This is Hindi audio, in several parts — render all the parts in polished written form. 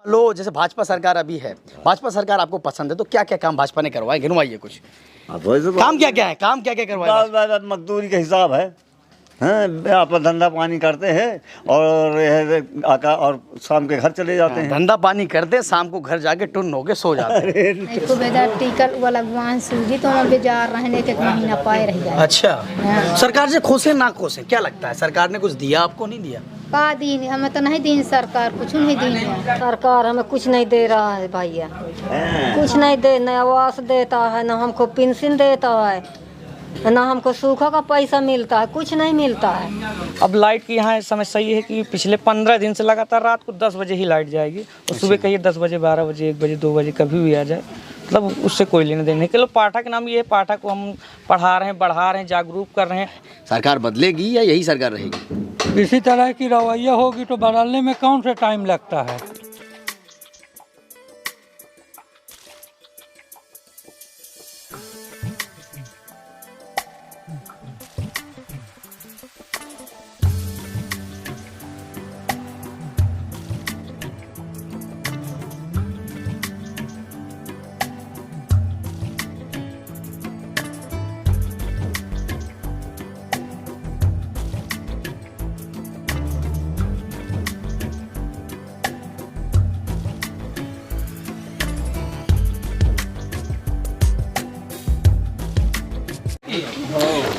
लो जैसे भाजपा सरकार अभी है, भाजपा सरकार आपको पसंद है तो क्या क्या काम भाजपा ने करवाए, गिनवाइए कुछ काम क्या क्या है, काम क्या क्या करवाए? मजदूरी का हिसाब है, हैं आप धंधा पानी करते हैं और यह आका और शाम के घर चले जाते हैं। धंधा पानी करते, शाम को घर जाके टुन होके सो जाते हैं। तो बेजार टिकल वाला भगवान सूजी तो हम बेजार रहने के महीना पाए रह जाए। अच्छा, सरकार से खुश है ना खुश है, क्या लगता है सरकार ने कुछ दिया आपको, नहीं दिया? का दिन हमें तो नहीं दिन, सरकार कुछ नहीं दी। सरकार हमें कुछ नहीं दे रहा है भैया, कुछ नहीं दे, न आवास देता है, न हमको पेंशन देता है, ना हमको सूखा का पैसा मिलता है, कुछ नहीं मिलता है। अब लाइट की यहाँ समस्या ये है कि पिछले 15 दिन से लगातार रात को 10 बजे ही लाइट जाएगी और सुबह कहिए 10 बजे, 12 बजे, 1 बजे, 2 बजे कभी भी आ जाए, मतलब उससे कोई लेने देने नहीं। चलो पाठा के नाम ये है, पाठा को हम पढ़ा रहे हैं, बढ़ा रहे हैं, जागरूक कर रहे हैं। सरकार बदलेगी या यही सरकार रहेगी? इसी तरह की रवैया होगी तो बदलने में कौन सा टाइम लगता है।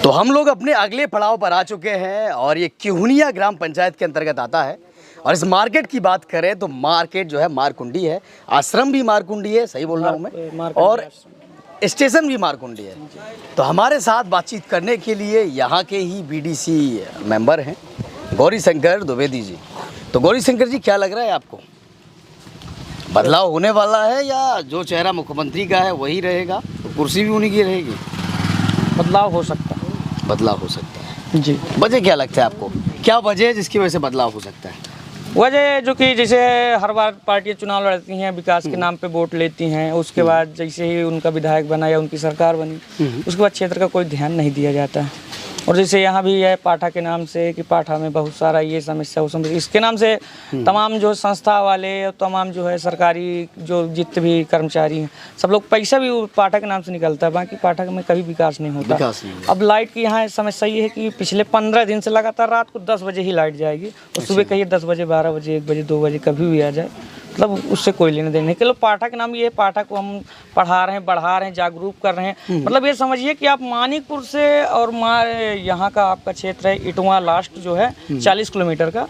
तो हम लोग अपने अगले पड़ाव पर आ चुके हैं और ये किहुनिया ग्राम पंचायत के अंतर्गत आता है। और इस मार्केट की बात करें तो मार्केट जो है मारकुंडी है, आश्रम भी मारकुंडी है, सही बोल रहा हूँ मैं, और स्टेशन भी मारकुंडी है। तो हमारे साथ बातचीत करने के लिए यहाँ के ही बीडीसी मेंबर हैं गौरी शंकर द्विवेदी जी। तो गौरी शंकर जी, क्या लग रहा है आपको, बदलाव होने वाला है या जो चेहरा मुख्यमंत्री का है वही रहेगा, तो कुर्सी भी उन्हीं की रहेगी? बदलाव हो सकता है। बदलाव हो सकता है जी। वजह क्या लगता है आपको, क्या वजह है जिसकी वजह से बदलाव हो सकता है? वजह जो कि जैसे हर बार पार्टियां चुनाव लड़ती हैं, विकास के नाम पे वोट लेती हैं, उसके बाद जैसे ही उनका विधायक बना या उनकी सरकार बनी, उसके बाद क्षेत्र का कोई ध्यान नहीं दिया जाता है। और जैसे यहाँ भी है पाठा के नाम से कि पाठा में बहुत सारा ये समस्या, वो समस्या, इसके नाम से तमाम जो संस्था वाले, तमाम जो है सरकारी जो जितने भी कर्मचारी हैं, सब लोग पैसा भी पाठा के नाम से निकलता है, बाकी पाठा में कभी विकास नहीं होता। अब लाइट की यहाँ समस्या ये है कि पिछले 15 दिन से लगातार रात को 10 बजे ही लाइट जाएगी और सुबह कहिए 10 बजे, 12 बजे, 1 बजे, 2 बजे कभी भी आ जाए, मतलब उससे कोई लेने देने नहीं। चलो पाठा के नाम ये है, पाठा को हम पढ़ा रहे हैं, बढ़ा रहे हैं, जागरूक कर रहे हैं। मतलब ये समझिए कि आप मानिकपुर से और यहाँ का आपका क्षेत्र है इटवा लास्ट जो है 40 किलोमीटर का,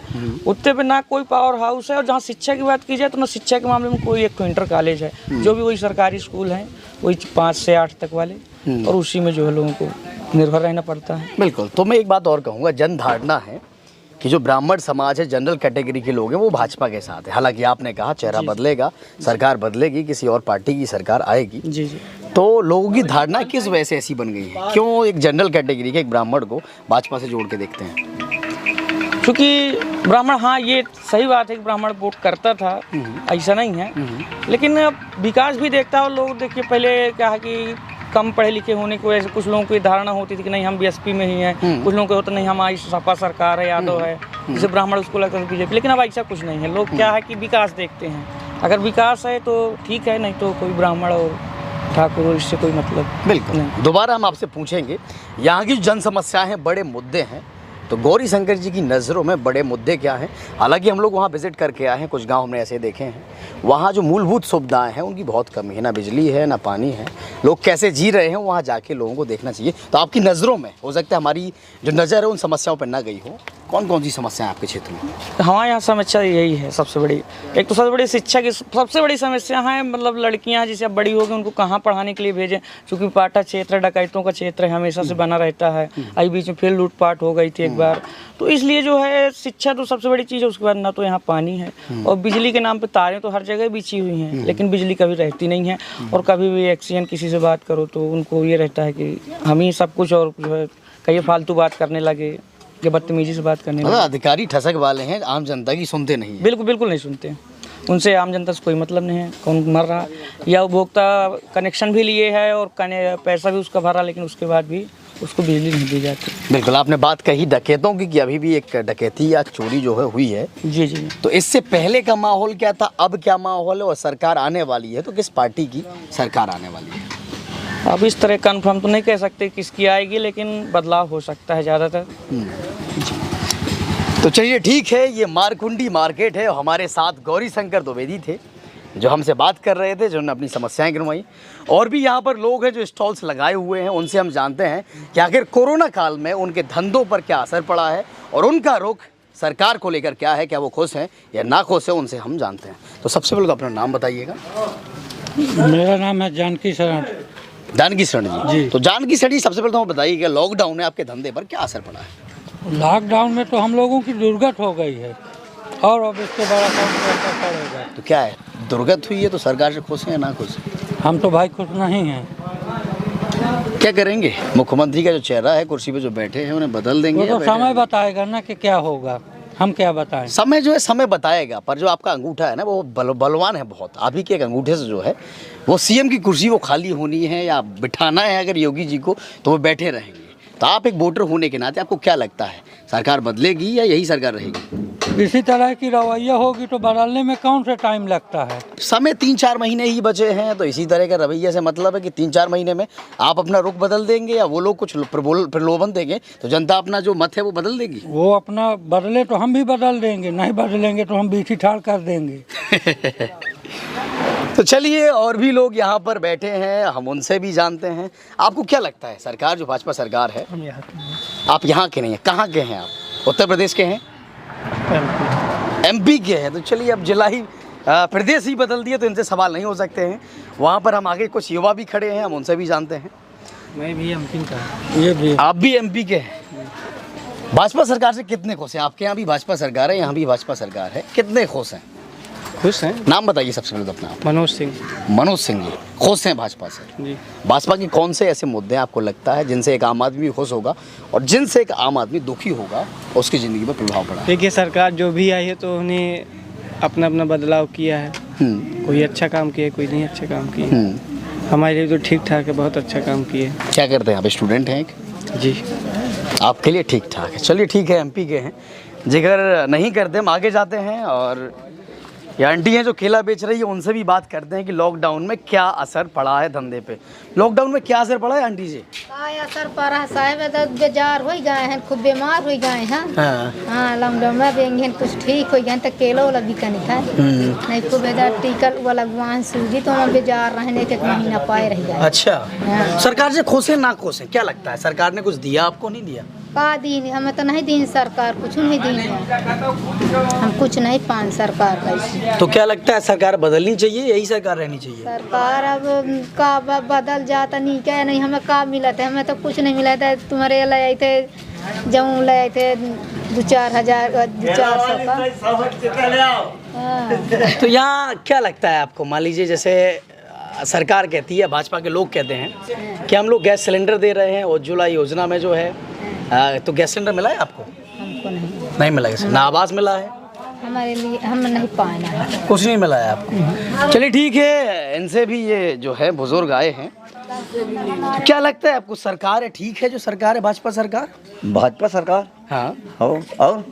उत्ते पे ना कोई पावर हाउस है। और जहाँ शिक्षा की बात की जाए तो ना शिक्षा के मामले में कोई एक इंटर कॉलेज है, जो भी वही सरकारी स्कूल हैं, वही 5 से 8 तक वाले, और उसी में जो है लोगों को निर्भर रहना पड़ता है। बिल्कुल। तो मैं एक बात और कहूँगा, जन धारणा है कि जो ब्राह्मण समाज है, जनरल कैटेगरी के लोग हैं, वो भाजपा के साथ है। हालांकि आपने कहा चेहरा बदलेगा, सरकार बदलेगी, किसी और पार्टी की सरकार आएगी। जी जी। तो लोगों की धारणा किस वजह से ऐसी बन गई है, क्यों एक जनरल कैटेगरी के एक ब्राह्मण को भाजपा से जोड़ के देखते हैं? क्योंकि ब्राह्मण, हाँ ये सही बात है कि ब्राह्मण वोट करता था, ऐसा नहीं है, लेकिन विकास भी देखता है। और लोग देखिए पहले क्या है कि कम पढ़े लिखे होने की वजह से कुछ लोगों की धारणा होती थी कि नहीं हम बीएसपी में ही हैं, कुछ लोगों को होता नहीं हमारी सपा सरकार है, यादव है, जैसे ब्राह्मण उसको लगता है बीजेपी। लेकिन अब ऐसा कुछ नहीं है, लोग क्या है कि विकास देखते हैं, अगर विकास है तो ठीक है, नहीं तो कोई ब्राह्मण और ठाकुर इससे कोई मतलब बिल्कुल नहीं। दोबारा हम आपसे पूछेंगे, यहाँ की जन समस्याएं हैं, बड़े मुद्दे हैं, तो गौरी शंकर जी की नज़रों में बड़े मुद्दे क्या हैं? हालांकि हम लोग वहाँ विजिट करके आए हैं, कुछ गांव हमने ऐसे देखे हैं, वहाँ जो मूलभूत सुविधाएं हैं उनकी बहुत कमी है, ना बिजली है ना पानी है, लोग कैसे जी रहे हैं वहाँ जाके लोगों को देखना चाहिए। तो आपकी नज़रों में, हो सकता है हमारी जो नज़र है उन समस्याओं पर ना गई हो, कौन कौन सी समस्याएं आपके क्षेत्र में? हमारे यहाँ समस्या यही है सबसे बड़ी। एक तो सबसे बड़ी शिक्षा की सबसे बड़ी समस्या है, मतलब लड़कियाँ जैसे अब बड़ी हो गई उनको कहाँ पढ़ाने के लिए भेजें, क्योंकि पाटा क्षेत्र डकैतों का क्षेत्र है, हमेशा से बना रहता है। अभी बीच में फिर लूटपाट हो गई थी एक बार, तो इसलिए जो है शिक्षा तो सबसे बड़ी चीज़ है। उसके बाद ना तो यहाँ पानी है, और बिजली के नाम पर तारें तो हर जगह बिछी हुई हैं, लेकिन बिजली कभी रहती नहीं है। और कभी भी एक्सीडेंट किसी से बात करो तो उनको ये रहता है कि हम ही सब कुछ, और जो है कई फालतू बात करने लगे या बदतमीजी से बात करने लगे। अधिकारी ठसक वाले हैं, आम जनता की सुनते नहीं है। बिल्कुल बिल्कुल नहीं सुनते, उनसे आम जनता से कोई मतलब नहीं है, कौन मर रहा है या उपभोक्ता कनेक्शन भी लिए है और पैसा भी उसका भरा, लेकिन उसके बाद भी उसको बिजली नहीं दी जाती। बिल्कुल, आपने बात कही डकैतों की कि अभी भी एक डकैती या चोरी जो है हुई है, जी जी। तो इससे पहले का माहौल क्या था, अब क्या माहौल है, और सरकार आने वाली है तो किस पार्टी की सरकार आने वाली है? अब इस तरह कंफर्म तो नहीं कह सकते किसकी आएगी, लेकिन बदलाव हो सकता है ज़्यादातर। तो चलिए ठीक है, ये मारकुंडी मार्केट है। हमारे साथ गौरी शंकर द्विवेदी थे जो हमसे बात कर रहे थे, जिन्होंने अपनी समस्याएं गिनवाई। और भी यहाँ पर लोग हैं जो स्टॉल्स लगाए हुए हैं, उनसे हम जानते हैं कि आखिर कोरोना काल में उनके धंधों पर क्या असर पड़ा है और उनका रुख सरकार को लेकर क्या है, क्या वो खुश हैं या ना खुश हैं, उनसे हम जानते हैं। तो सबसे पहले तो अपना नाम बताइएगा। मेरा नाम है जानकी शरण। जानकी शरण जी। तो जानकी शरण जी, सबसे पहले तो हम बताइएगा लॉकडाउन में आपके धंधे पर क्या असर पड़ा है? लॉकडाउन में तो हम लोगों की दुर्गत हो गई है और अब इससे बड़ा काम करना पड़ेगा। तो क्या है, दुर्गत हुई है तो सरकार से खुश हैं या ना खुश? हम तो भाई खुश नहीं हैं। क्या करेंगे? मुख्यमंत्री का जो चेहरा है कुर्सी पे जो बैठे हैं उन्हें बदल देंगे? वो या तो बैठे समय रहेंगे? बताएगा ना कि क्या होगा, हम क्या बताएं। समय जो है समय बताएगा, पर जो आपका अंगूठा है ना वो बलवान है बहुत। आप ही के एक अंगूठे से जो है वो सीएम की कुर्सी वो खाली होनी है या बिठाना है अगर योगी जी को, तो वो बैठे रहेंगे। तो आप एक वोटर होने के नाते आपको क्या लगता है, सरकार बदलेगी या यही सरकार रहेगी? इसी तरह की रवैया होगी तो बदलने में कौन सा टाइम लगता है। समय 3-4 महीने ही बचे हैं, तो इसी तरह का रवैये से मतलब है कि 3-4 महीने में आप अपना रुख बदल देंगे या वो लोग कुछ प्रलोभन देंगे तो जनता अपना जो मत है वो बदल देगी? वो अपना बदले तो हम भी बदल देंगे, नहीं बदलेंगे तो हम बीठी ठाड़ कर देंगे। तो चलिए, और भी लोग यहाँ पर बैठे हैं, हम उनसे भी जानते हैं। आपको क्या लगता है, सरकार जो भाजपा सरकार है, आप यहाँ के नहीं हैं, कहाँ के हैं आप? उत्तर प्रदेश के हैं? एमपी के हैं। तो चलिए, अब जिला ही प्रदेश ही बदल दिए तो इनसे सवाल नहीं हो सकते हैं। वहाँ पर हम आगे कुछ युवा भी खड़े हैं, हम उनसे भी जानते हैं। मैं भी एमपी का। ये भी आप भी एमपी के हैं। भाजपा सरकार से कितने खुश हैं? आपके यहाँ भी भाजपा सरकार है, यहाँ भी भाजपा सरकार है, कितने खुश हैं? खुश हैं। नाम बताइए सबसे पहले तो अपना। मनोज सिंह। मनोज सिंह जी खुश हैं भाजपा से? जी। भाजपा के कौन से ऐसे मुद्दे आपको लगता है जिनसे एक आम आदमी खुश होगा और जिनसे एक आम आदमी दुखी होगा, उसकी ज़िंदगी पर प्रभाव पड़ा है? देखिए, सरकार जो भी आई है तो उन्हें अपना अपना बदलाव किया है। कोई अच्छा काम किया, कोई नहीं अच्छा काम किया। हमारे लिए तो ठीक ठाक है, बहुत अच्छा काम किए। क्या करते हैं आप? स्टूडेंट हैं एक? जी। आपके लिए ठीक ठाक है। चलिए ठीक है, एमपी के हैं, जिक्र नहीं करते, हम आगे जाते हैं। और ये आंटी हैं जो केला बेच रही है, उनसे भी बात करते हैं कि लॉकडाउन में क्या असर पड़ा है धंधे पे। लॉकडाउन में क्या असर पड़ा है आंटी जी? काय असर पड़ा है साहब, तो बेजार हो गए हैं, खूब बीमार हो गए हैं। हाँ, लॉकडाउन में भी कुछ ठीक हो गए तो केला वाला भी नहीं था, नहीं खूब बेजार टीकल वाला लगवान सूजी तो हम बेजार रहने के 1 महीना पाए रह गए। अच्छा, हाँ। सरकार से खुश है ना खुश है, क्या लगता है? सरकार ने कुछ दिया आपको, नहीं दिया? का दिन हमें तो नहीं दिन, सरकार कुछ नहीं दिन है, हम कुछ नहीं पान सरकार कैसे। तो क्या लगता है, सरकार बदलनी चाहिए, यही सरकार रहनी चाहिए? सरकार अब का बदल जाता नहीं, क्या नहीं, हमें का मिला था, हमें तो कुछ नहीं मिला था। तुम्हारे ले आए थे, जब ले आए थे 2-4 हज़ार 200-400 का। तो यहाँ क्या लगता है आपको? मान लीजिए जैसे सरकार कहती है, भाजपा के लोग कहते हैं कि हम लोग गैस सिलेंडर दे रहे हैं, उज्ज्वला योजना में जो है, तो गैस सिलेंडर मिला है आपको? हमको नहीं मिला है। ना आवास मिला है? हमारे लिए हम नहीं पाना है, कुछ नहीं मिला है आपको। चलिए ठीक है, इनसे भी ये जो है बुजुर्ग आए हैं। तो क्या लगता है आपको, सरकार है ठीक है जो सरकार है भाजपा सरकार? भाजपा सरकार हाँ हो और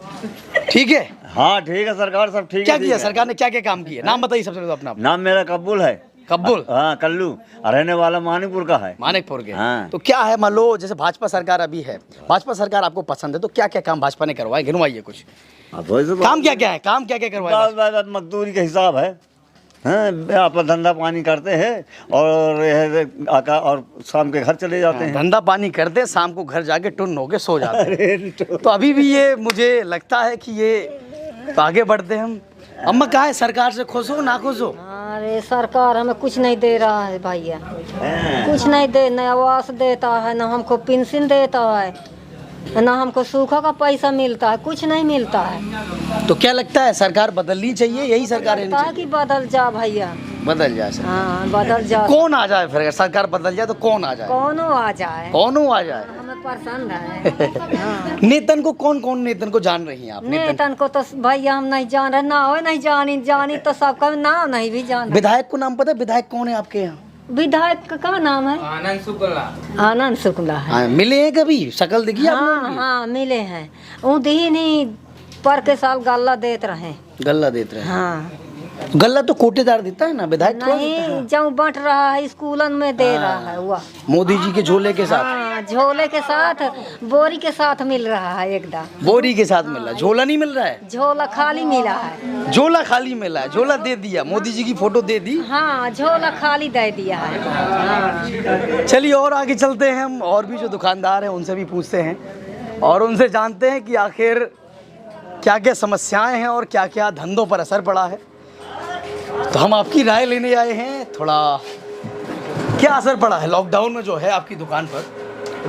ठीक है। हाँ ठीक है, सरकार सब ठीक क्या है। किया सरकार ने, क्या क्या काम किया? नाम बताइए सबसे पहले अपना। नाम मेरा कब्बुल है। कब्बुल? हाँ, कल्लू, रहने वाला मानिकपुर का है। मानिकपुर के? हाँ। तो क्या है, मान लो जैसे भाजपा सरकार अभी है, भाजपा सरकार आपको पसंद है, तो क्या क्या काम भाजपा ने करवाए, गिनवाइए कुछ। काम क्या क्या है, काम क्या क्या करवाए? मजदूरी के हिसाब है। हाँ, अपना धंधा पानी करते हैं और आका और शाम के घर चले जाते हैं। धंधा पानी करते हैं, शाम को घर जाके टुन होके सो जाते हैं। तो अभी भी ये मुझे लगता है कि ये तो आगे बढ़ते हैं हम। अम्मा कहाँ है, सरकार से खुश हो ना खुश हो? अरे सरकार हमें कुछ नहीं दे रहा है भैया, कुछ नहीं दे, न आवास देता है, न हमको पेंशन देता है, ना हमको सूखा का पैसा मिलता है, कुछ नहीं मिलता है। तो क्या लगता है, सरकार बदलनी चाहिए, यही सरकार रहनी कि चाहिए? बदल जा भैया, बदल जाए सर। हाँ बदल जा। कौन आ जाए फिर, अगर सरकार बदल जाए तो कौन आ जाए? कौनो आ जाए, कौनो आ जाए। हमें पसंद है। हाँ। नेतन को कौन नेतन को जान रही हैं आप? नेतन को तो भैया हम नहीं जान रहे, ना हो नहीं जानी तो सबका नाम नहीं भी जान। विधायक को नाम पता है? विधायक कौन है आपके यहाँ? विधायक का नाम है आनंद शुक्ला। आनंद शुक्ला है। हाँ, मिले हैं कभी? शक्ल दिखी आपने हाँ उनकी? हाँ मिले हैं। वो दी नहीं पर के साल गल्ला देते रहे। गल्ला देते रहे? हाँ गल्ला तो कोटेदार देता है ना, विधायक थोड़ा देता है। नहीं, जब बंट रहा है स्कूलन में दे रहा है वह। मोदी जी के झोले के साथ? हाँ झोले के साथ, बोरी के साथ मिल रहा है एकदम। बोरी के साथ मिल रहा है, झोला नहीं मिल रहा है? झोला खाली मिला है। झोला खाली मिला है, झोला दे दिया, मोदी जी की फोटो दे दी। हाँ झोला खाली दे दिया है। हाँ। चलिए और आगे चलते हैं हम, और भी जो दुकानदार हैं उनसे भी पूछते हैं और उनसे जानते हैं कि आखिर क्या क्या समस्याएं हैं और क्या क्या धंधों पर असर पड़ा है। तो हम आपकी राय लेने आए हैं, थोड़ा क्या असर पड़ा है लॉकडाउन में जो है आपकी दुकान पर?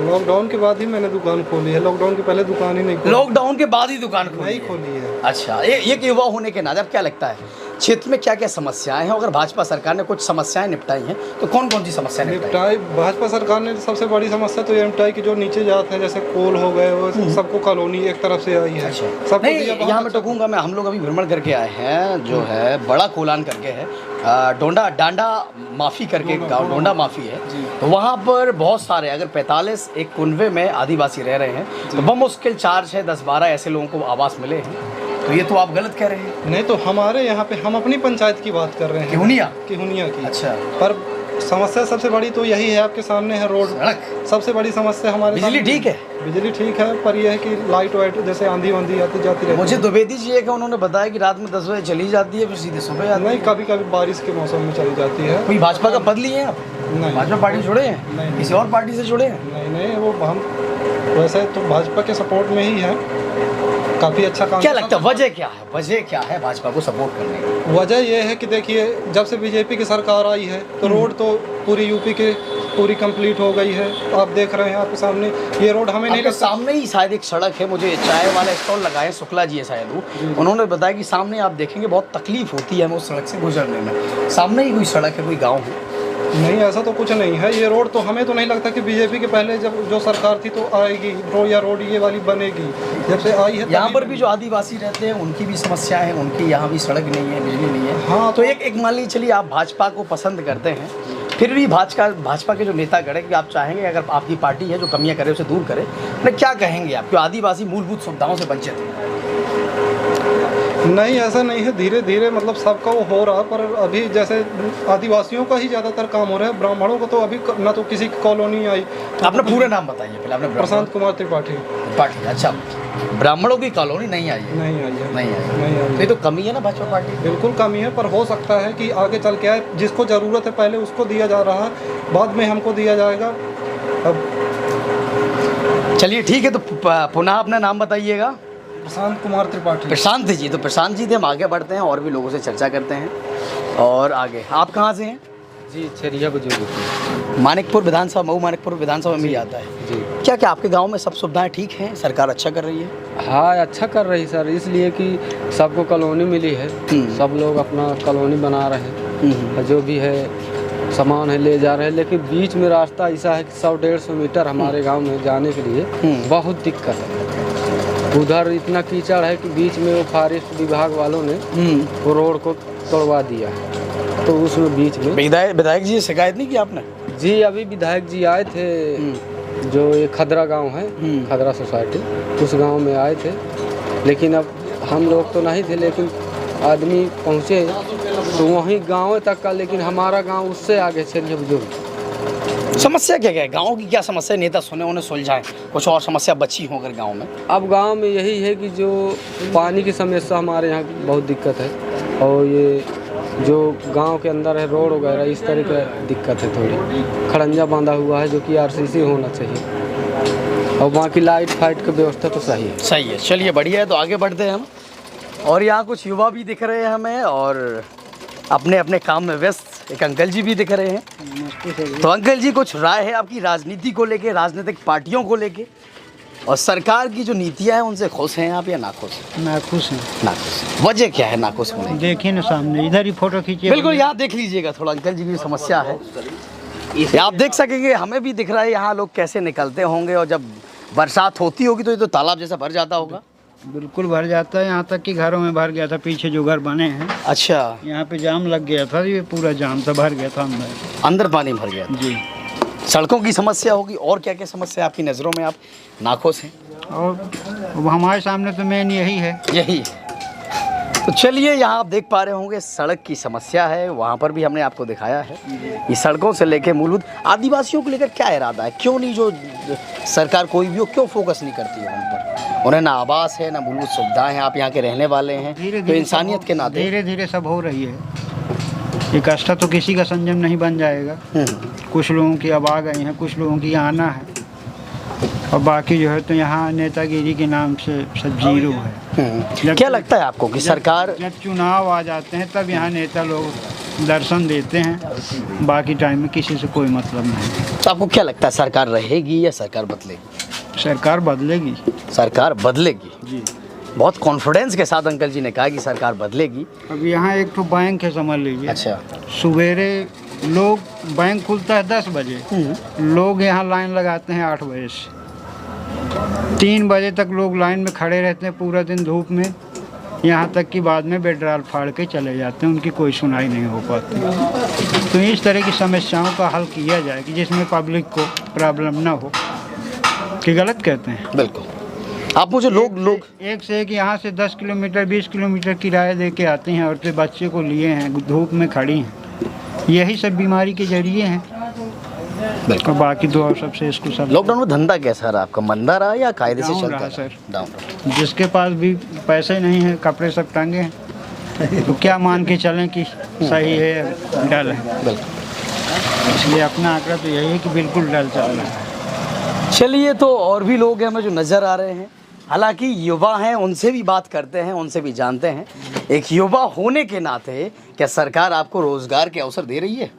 लॉकडाउन के बाद ही मैंने दुकान खोली है, लॉकडाउन के पहले दुकान ही नहीं खोली। लॉकडाउन के बाद ही दुकान नहीं खोली है। अच्छा, एक युवा होने के नाते अब क्या लगता है क्षेत्र में क्या क्या समस्याएं हैं? अगर भाजपा सरकार ने कुछ समस्याएं निपटाई हैं तो कौन कौन सी समस्याएं निपटाई? भाजपा सरकार ने सबसे बड़ी समस्या तो ये निपटाई कि जो नीचे जाते हैं जैसे कोल हो गए वो सबको कॉलोनी एक तरफ से आई है। सबको नहीं, दिया बहुत यहाँ मैं अच्छा। टोकूंगा मैं, हम लोग अभी भ्रमण करके आए हैं, जो है बड़ा कोलान करके है, डांडा माफ़ी करके गाँव डांडा माफ़ी है, तो वहाँ पर बहुत सारे अगर 45 एक कुनवे में आदिवासी रह रहे हैं तो बमुश्किल 4 6 10 12 ऐसे लोगों को आवास मिले हैं। तो ये तो आप गलत कह रहे हैं। नहीं तो हमारे यहाँ पे हम अपनी पंचायत की बात कर रहे हैं, किहुनिया की। अच्छा, पर समस्या सबसे बड़ी तो यही है, आपके सामने है रोड, सड़क सबसे बड़ी समस्या हमारे बिजली सामने। ठीक है? बिजली ठीक है, पर यह है कि लाइट वाइट जैसे आंधी वांधी आती जाती रहती मुझे द्विवेदी जी है कि उन्होंने बताया कि रात में 10 बजे चली जाती है फिर सीधे सुबह आती है। नहीं, कभी कभी बारिश के मौसम में चली जाती है। कोई भाजपा का पद लिए हैं आप? नहीं। भाजपा पार्टी जुड़े हैं? नहीं। किसी और पार्टी से जुड़े हैं? नहीं नहीं, वो हम वैसे तो भाजपा के सपोर्ट में ही है, काफ़ी अच्छा काम। क्या लगता है वजह क्या है? वजह क्या है भाजपा को सपोर्ट करने की? वजह यह है कि देखिए जब से बीजेपी की सरकार आई है तो रोड तो पूरी यूपी के पूरी कंप्लीट हो गई है। आप देख रहे हैं आपके सामने ये रोड हमें नहीं आपके लगता। सामने ही शायद एक सड़क है, मुझे चाय वाला स्टॉल लगाए शुक्ला जी है शायद वो, उन्होंने बताया कि सामने आप देखेंगे बहुत तकलीफ होती है हमें उस सड़क से गुजरने में। सामने ही कोई सड़क है, कोई गाँव है? नहीं, ऐसा तो कुछ नहीं है। ये रोड तो हमें तो नहीं लगता कि बीजेपी के पहले जब जो सरकार थी तो आएगी रोड ये वाली बनेगी। जब से आई है यहाँ पर भी जो आदिवासी रहते हैं उनकी भी समस्याएं हैं, उनकी यहाँ भी सड़क नहीं है, बिजली नहीं है। हाँ, तो एक मान लीजिए चलिए आप भाजपा को पसंद करते हैं, फिर भी भाजपा के जो नेता गढ़े कि आप चाहेंगे अगर आपकी पार्टी है जो कमियां करे उसे दूर करे, नहीं क्या कहेंगे आप? क्यों आदिवासी मूलभूत सुविधाओं से वंचित हैं? नहीं, ऐसा नहीं है, धीरे धीरे मतलब सबका वो हो रहा, पर अभी जैसे आदिवासियों का ही ज़्यादातर काम हो रहा है। ब्राह्मणों को तो अभी ना तो किसी की कॉलोनी आई। अपना पूरा नाम बताइए पहले। आपने प्रशांत कुमार त्रिपाठी। पार्टी, अच्छा, ब्राह्मणों की कॉलोनी नहीं आई है? नहीं आई है। नहीं आई। नहीं आई। तो ये तो कमी है ना भाजपा पार्टी? बिल्कुल कमी है, पर हो सकता है कि आगे चल के आए। जिसको ज़रूरत है पहले उसको दिया जा रहा है, बाद में हमको दिया जाएगा। अब चलिए ठीक है, तो पुनः अपना नाम बताइएगा। प्रशांत कुमार त्रिपाठी। प्रशांत जी, तो प्रशांत जी थे, हम आगे बढ़ते हैं और भी लोगों से चर्चा करते हैं। और आगे आप कहाँ से हैं? जी छरिया बुजुर्ग। मानिकपुर विधानसभा, मऊ मानिकपुर विधानसभा में ही आता है जी। क्या क्या आपके गांव में सब सुविधाएं ठीक हैं? सरकार अच्छा कर रही है? हाँ अच्छा कर रही सर, इसलिए कि सबको कॉलोनी मिली है, सब लोग अपना कॉलोनी बना रहे हैं, जो भी है सामान है ले जा रहे हैं। लेकिन बीच में रास्ता ऐसा है कि 100-150 मीटर हमारे गांव में जाने के लिए बहुत दिक्कत है। उधर इतना कीचड़ है कि बीच में वो फॉरेस्ट विभाग वालों ने वो रोड को तोड़वा दिया है, तो उसमें बीच में विधायक जी शिकायत नहीं की आपने? जी अभी विधायक जी आए थे, जो ये खदरा गांव है, खदरा सोसाइटी, उस गांव में आए थे। लेकिन अब हम लोग तो नहीं थे, लेकिन आदमी पहुंचे तो वहीं गांव तक का, लेकिन हमारा गांव उससे आगे छरिया बुजुर्ग। समस्या क्या क्या है गाँव की? क्या समस्या नेता सुने उन्हें सुलझाएं, कुछ और समस्या बची हो अगर गाँव में? अब गांव में यही है कि जो पानी की समस्या हमारे यहाँ बहुत दिक्कत है, और ये जो गांव के अंदर है रोड वगैरह इस तरह की दिक्कत है। थोड़ी खड़ंजा बांधा हुआ है जो कि RCC होना चाहिए, और बाकी लाइट फाइट की व्यवस्था तो सही है। सही है, चलिए बढ़िया है, तो आगे बढ़ते हैं हम। और यहाँ कुछ युवा भी दिख रहे हैं हमें और अपने अपने काम में व्यस्त एक अंकल जी भी दिख रहे हैं। तो अंकल जी कुछ राय है आपकी राजनीति को लेके, राजनीतिक पार्टियों को लेके और सरकार की जो नीतियां हैं उनसे खुश हैं आप या नाखुश हैं? नाखुश हैं। नाखुश, वजह क्या है नाखुश होने की? देखिए ना सामने, इधर ही फोटो खींचिए। बिल्कुल यहाँ देख लीजिएगा, थोड़ा अंकल जी की समस्या है, आप देख सकेंगे, हमें भी दिख रहा है यहाँ लोग कैसे निकलते होंगे, और जब बरसात होती होगी तो ये तो तालाब जैसा भर जाता होगा। बिल्कुल भर जाता है, यहाँ तक कि घरों में भर गया था। पीछे जो घर बने हैं, अच्छा, यहाँ पे जाम लग गया था, ये पूरा जाम था, भर गया था अंदर पानी भर गया था। जी। सड़कों की समस्या होगी, और क्या क्या समस्या आपकी नज़रों में, आप नाखुश हैं? और अब हमारे सामने तो मेन यही है। यही है। तो चलिए, यहाँ आप देख पा रहे होंगे सड़क की समस्या है, वहाँ पर भी हमने आपको दिखाया है। ये सड़कों से लेके मूलभूत आदिवासियों को लेकर क्या इरादा है, क्यों नहीं, जो सरकार कोई भी हो, क्यों फोकस नहीं करती है उन पर? उन्हें ना आवास है, ना मूलभूत सुविधाएं हैं, आप यहाँ के रहने वाले हैं, तो इंसानियत के नाते धीरे धीरे सब हो रही है। इकट्ठा तो किसी का संयम नहीं बन जाएगा। कुछ लोगों की अब आ गई हैं, कुछ लोगों की आना है, और बाकी जो है तो यहाँ नेतागिरी के नाम से सब जीरो है। क्या लगता है आपको कि सरकार, जब चुनाव आ जाते हैं तब यहाँ नेता लोग दर्शन देते हैं, बाकी टाइम में किसी से कोई मतलब नहीं। तो आपको क्या लगता है, सरकार रहेगी या सरकार बदलेगी? सरकार बदलेगी। सरकार बदलेगी जी। बहुत कॉन्फिडेंस के साथ अंकल जी ने कहा कि सरकार बदलेगी। अब यहाँ एक तो बैंक है, समझ लीजिए। अच्छा। सवेरे लोग, बैंक खुलता है 10 बजे, लोग यहाँ लाइन लगाते हैं 8 बजे से 3 बजे तक लोग लाइन में खड़े रहते हैं पूरा दिन धूप में, यहाँ तक कि बाद में बेड्राल फाड़ के चले जाते हैं, उनकी कोई सुनाई नहीं हो पाती। तो इस तरह की समस्याओं का हल किया जाए कि जिसमें पब्लिक को प्रॉब्लम ना हो। कि गलत कहते हैं? बिल्कुल। आप मुझे लोग एक से एक यहाँ से 10 किलोमीटर 20 किलोमीटर किराया दे के आती हैं औरतें, बच्चे को लिए हैं, धूप में खड़ी हैं। यही सब बीमारी के जरिए हैं। और बाकी तो और सबसे इसको सब। लॉकडाउन में धंधा कैसा रहा आपका, मंदा रहा या कायदे से चलता रहा? Sir, down. जिसके पास भी पैसे नहीं हैं, कपड़े सब टांगे हैं, तो क्या मान के चलें कि सही है या डल है? बिल्कुल। इसलिए अपना आंकड़ा तो यही है कि बिल्कुल डल चल रहा है। चलिए, तो और भी लोग हैं हमें जो नज़र आ रहे हैं, हालांकि युवा हैं, उनसे भी बात करते हैं, उनसे भी जानते हैं। एक युवा होने के नाते क्या सरकार आपको रोजगार के अवसर दे रही है?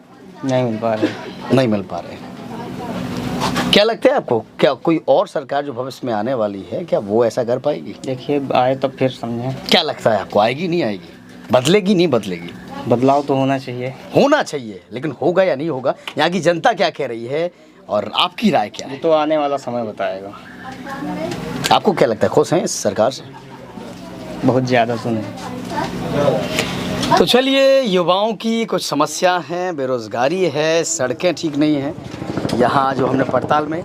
नहीं मिल पा रहे। नहीं मिल पा रहे। क्या लगता है आपको, क्या कोई और सरकार जो भविष्य में आने वाली है, क्या वो ऐसा कर पाएगी? देखिए, आए तो फिर समझें। क्या लगता है आपको, आएगी नहीं आएगी, बदलेगी नहीं बदलेगी? बदलाव तो होना चाहिए। होना चाहिए, लेकिन होगा या नहीं होगा, यहाँ की जनता क्या कह रही है और आपकी राय क्या है? तो आने वाला समय बताएगा। आपको क्या लगता है, खुश हैं इस सरकार से? बहुत ज़्यादा सुने। तो चलिए, युवाओं की कुछ समस्या हैं, बेरोजगारी है, सड़कें ठीक नहीं हैं। यहाँ जो हमने पड़ताल में,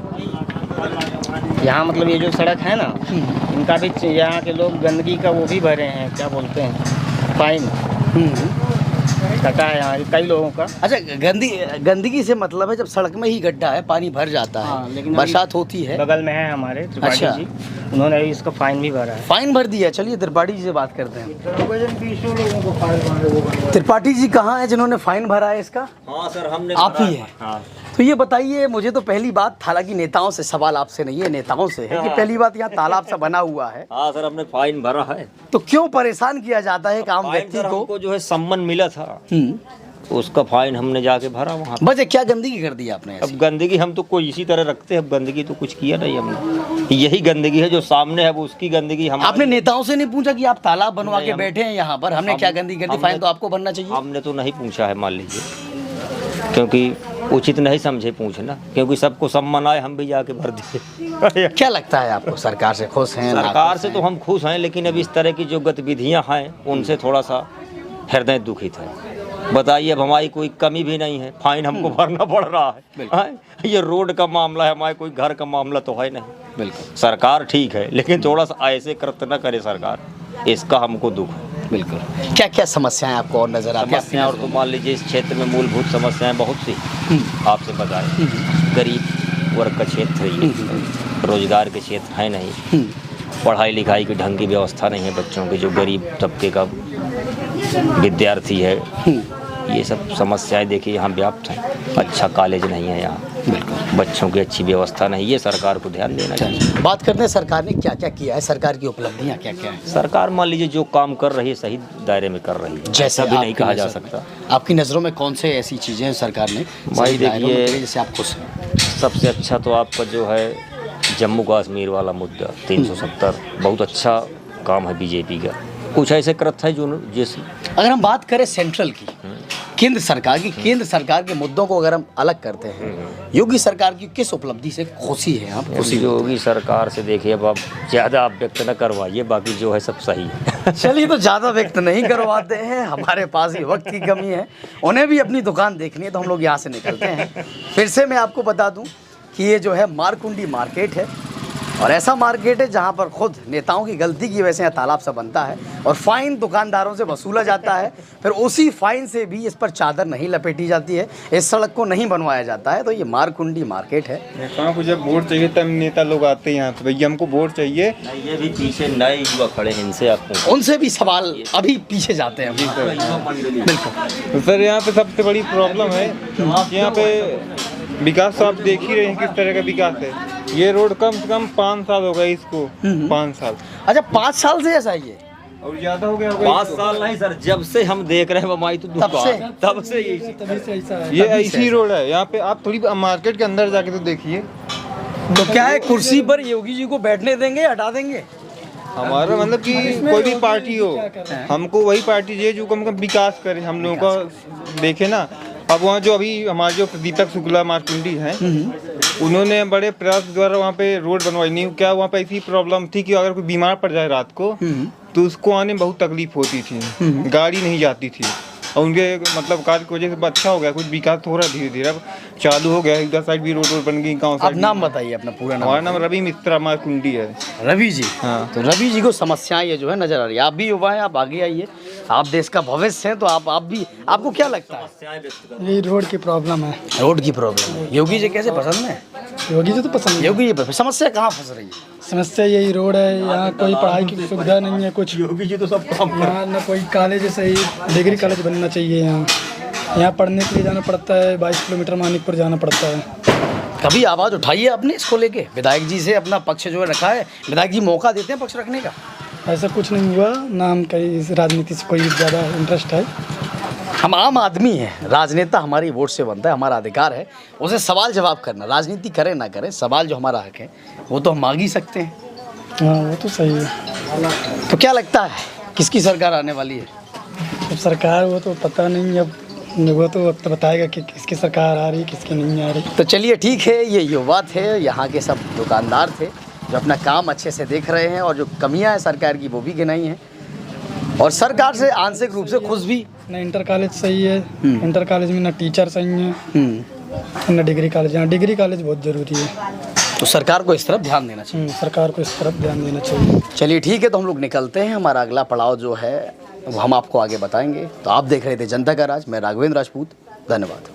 यहाँ मतलब ये जो सड़क है ना, इनका भी, यहाँ के लोग गंदगी का वो भी भरे हैं, क्या बोलते हैं, फाइन कटा है यहाँ कई लोगों का। अच्छा, गंदगी से मतलब है जब सड़क में ही गड्ढा है, पानी भर जाता है, लेकिन बरसात होती है। बगल में है हमारे त्रिपाठी अच्छा। जी, उन्होंने भी इसका फाइन भी भरा है। फाइन भर दिया। चलिए, त्रिपाठी जी से बात करते हैं। त्रिपाठी जी कहाँ है जिन्होंने फाइन भरा है इसका? हाँ सर, हमने आप ही है। हाँ। तो ये बताइए, मुझे तो पहली बात, हालांकि नेताओं से सवाल आपसे नहीं है, नेताओं से है कि पहली बात यहाँ तालाब सा बना हुआ है। हाँ सर, हमने फाइन भरा है। तो क्यों परेशान किया जाता है एक आम व्यक्ति को? हमको जो है सम्मान मिला था, उसका फाइन हमने जाके भरा वहाँ। वजह क्या, गंदगी कर दी आपने? अब गंदगी हम तो कोई इसी तरह रखते हैं, अब गंदगी तो कुछ किया नहीं हमने। यही गंदगी है जो सामने है, वो उसकी गंदगी हम। आपने नेताओं से नहीं पूछा कि आप तालाब बनवा के बैठे हैं यहाँ पर, हमने क्या गंदगी कर दी, फाइन तो आपको बनना चाहिए? हमने तो नहीं पूछा है, मान लीजिए, क्योंकि उचित नहीं समझे पूछना, क्योंकि सबको सम्मान आए, हम भी जाके भर दिए। क्या लगता है आपको, सरकार से खुश हैं? सरकार से तो हम खुश हैं, लेकिन अब इस तरह की जो गतिविधियां हैं उनसे थोड़ा सा हृदय दुखित है। बताइए, अब हमारी कोई कमी भी नहीं है, फाइन हमको भरना पड़ रहा है। ये रोड का मामला है, हमारे कोई घर का मामला तो है नहीं। बिल्कुल। सरकार ठीक है, लेकिन थोड़ा सा ऐसे कृत्य न करे सरकार, इसका हमको दुख है। बिल्कुल। क्या क्या समस्याएं आपको और नजर आती हैं? समस्याएं और तो मान लीजिए, इस क्षेत्र में मूलभूत समस्याएं बहुत सी आपसे बताएं। गरीब वर्ग का क्षेत्र है ये, रोजगार के क्षेत्र है नहीं, पढ़ाई लिखाई की ढंग की व्यवस्था नहीं है बच्चों की, जो गरीब तबके का विद्यार्थी है। ये सब समस्याएं देखिए यहाँ व्याप्त हैं। अच्छा कॉलेज नहीं है यहाँ, बच्चों की अच्छी व्यवस्था नहीं, ये सरकार को ध्यान देना चाहिए। बात करते हैं सरकार ने क्या क्या किया है, सरकार की उपलब्धियां क्या क्या हैं? सरकार मान लीजिए जो काम कर रही है सही दायरे में कर रही है, जैसा भी नहीं कहा जा सकता। आपकी नज़रों में कौन से ऐसी चीज़ें हैं सरकार ने भाई देखिए, जैसे आप खुश हैं? सबसे अच्छा तो आपका जो है जम्मू कश्मीर वाला मुद्दा 370, बहुत अच्छा काम है बीजेपी का, कुछ ऐसे करत है जो जैसे अगर हम बात करें सेंट्रल की, केंद्र सरकार की, केंद्र सरकार के मुद्दों को अगर हम अलग करते हैं, योगी सरकार की किस उपलब्धि से खुशी है आप? खुशी योगी सरकार से देखिए, अब आप ज़्यादा आप व्यक्त न करवाइए, बाकी जो है सब सही है। चलिए, तो ज़्यादा व्यक्त नहीं करवाते हैं, हमारे पास ही वक्त की कमी है, उन्हें भी अपनी दुकान देखनी है, तो हम लोग यहाँ से निकलते हैं। फिर से मैं आपको बता दूँ कि ये जो है मारकुंडी मार्केट है, और ऐसा मार्केट है जहाँ पर खुद नेताओं की गलती की वजह से यहाँ तालाब सा बनता है और फाइन दुकानदारों से वसूला जाता है, फिर उसी फाइन से भी इस पर चादर नहीं लपेटी जाती है, इस सड़क को नहीं बनवाया जाता है। तो ये मारकुंडी मार्केट है। नेताओं को जब वोट चाहिए तब नेता लोग आते हैं यहाँ पे, भैया हमको वोट चाहिए। ये भी पीछे नए युवा खड़े हैं, इनसे आपको उनसे भी सवाल अभी पीछे जाते हैं। बिल्कुल। तो सर यहाँ पे सबसे बड़ी प्रॉब्लम है, यहाँ पे विकास तो आप देख ही रहे हैं किस तरह का विकास है। ये रोड कम से कम 5 साल हो गए इसको, 5 साल। अच्छा, 5 साल से ऐसा ही है? और ज्यादा हो गया 5 साल नहीं सर, जब से हम देख रहे हैं बमाई तो तब से ये ऐसी रोड है। यहाँ पे आप थोड़ी मार्केट के अंदर जाके तो देखिए। तो क्या है, कुर्सी पर योगी जी को बैठने देंगे, हटा देंगे? हमारा मतलब कि कोई भी पार्टी हो, हमको वही पार्टी चाहिए जो कम विकास करे, हम लोगों का देखे ना। अब वहाँ जो अभी हमारे जो दीपक शुक्ला मारकुंडी हैं, उन्होंने बड़े प्रयास द्वारा वहाँ पे रोड बनवाई। नहीं क्या वहाँ पे ऐसी प्रॉब्लम थी कि अगर कोई बीमार पड़ जाए रात को तो उसको आने में बहुत तकलीफ होती थी, गाड़ी नहीं जाती थी। और उनके मतलब कार्य की वजह से अच्छा हो गया, कुछ विकास हो रहा है धीरे धीरे, अब चालू हो गया। इधर साइड भी रोड बन गई, गाँव साइड। नाम बताइए अपना पूरा नाम। हमारा नाम रवि मिश्रा मारकुंडी है। रवि जी, हाँ। तो रवि जी को समस्याएं ये जो है नजर आ रही है। आप भी युवा हैं, आप आगे आइए, आप देश का भविष्य हैं, तो आप भी, आपको क्या लगता है? ये रोड की प्रॉब्लम है। रोड की प्रॉब्लम है। योगी जी कैसे पसंद है? योगी जी तो पसंद है। योगी जी समस्या कहाँ फंस रही है? समस्या यही रोड है, यहाँ कोई पढ़ाई की सुविधा नहीं है कुछ। योगी जी तो सब काम, यहाँ न कोई कॉलेज सही, डिग्री कॉलेज बनना चाहिए। यहाँ पढ़ने के लिए जाना पड़ता है, 22 किलोमीटर मानिकपुर जाना पड़ता है। कभी आवाज़ उठाई है आपने इसको लेके? विधायक जी से अपना पक्ष जो है रखा है? विधायक जी मौका देते हैं पक्ष रखने का? ऐसा कुछ नहीं हुआ ना, हम कहीं राजनीति से कोई ज़्यादा इंटरेस्ट है। हम आम आदमी हैं, राजनेता हमारी वोट से बनता है, हमारा अधिकार है उसे सवाल जवाब करना। राजनीति करें ना करें, सवाल जो हमारा हक है वो तो हम मांग ही सकते हैं। हाँ, वो तो सही है। तो क्या लगता है किसकी सरकार आने वाली है? अब सरकार वो तो पता नहीं, अब वो तो वक्त बताएगा कि किसकी सरकार आ रही है, किसकी नहीं आ रही। तो चलिए ठीक है, ये युवा थे, यहाँ के सब दुकानदार थे जो अपना काम अच्छे से देख रहे हैं और जो कमियाँ हैं सरकार की वो भी गिनाई हैं, और सरकार से आंशिक रूप से खुश भी। ना इंटर कॉलेज सही है, इंटर कॉलेज में ना टीचर सही है, ना डिग्री कॉलेज। यहाँ डिग्री कॉलेज बहुत ज़रूरी है, तो सरकार को इस तरफ ध्यान देना चाहिए। सरकार को इस तरफ ध्यान देना चाहिए। चलिए ठीक है, तो हम लोग निकलते हैं। हमारा अगला पड़ाव जो है वो हम आपको आगे बताएंगे। तो आप देख रहे थे जनता का राज, मैं राघवेंद्र राजपूत, धन्यवाद।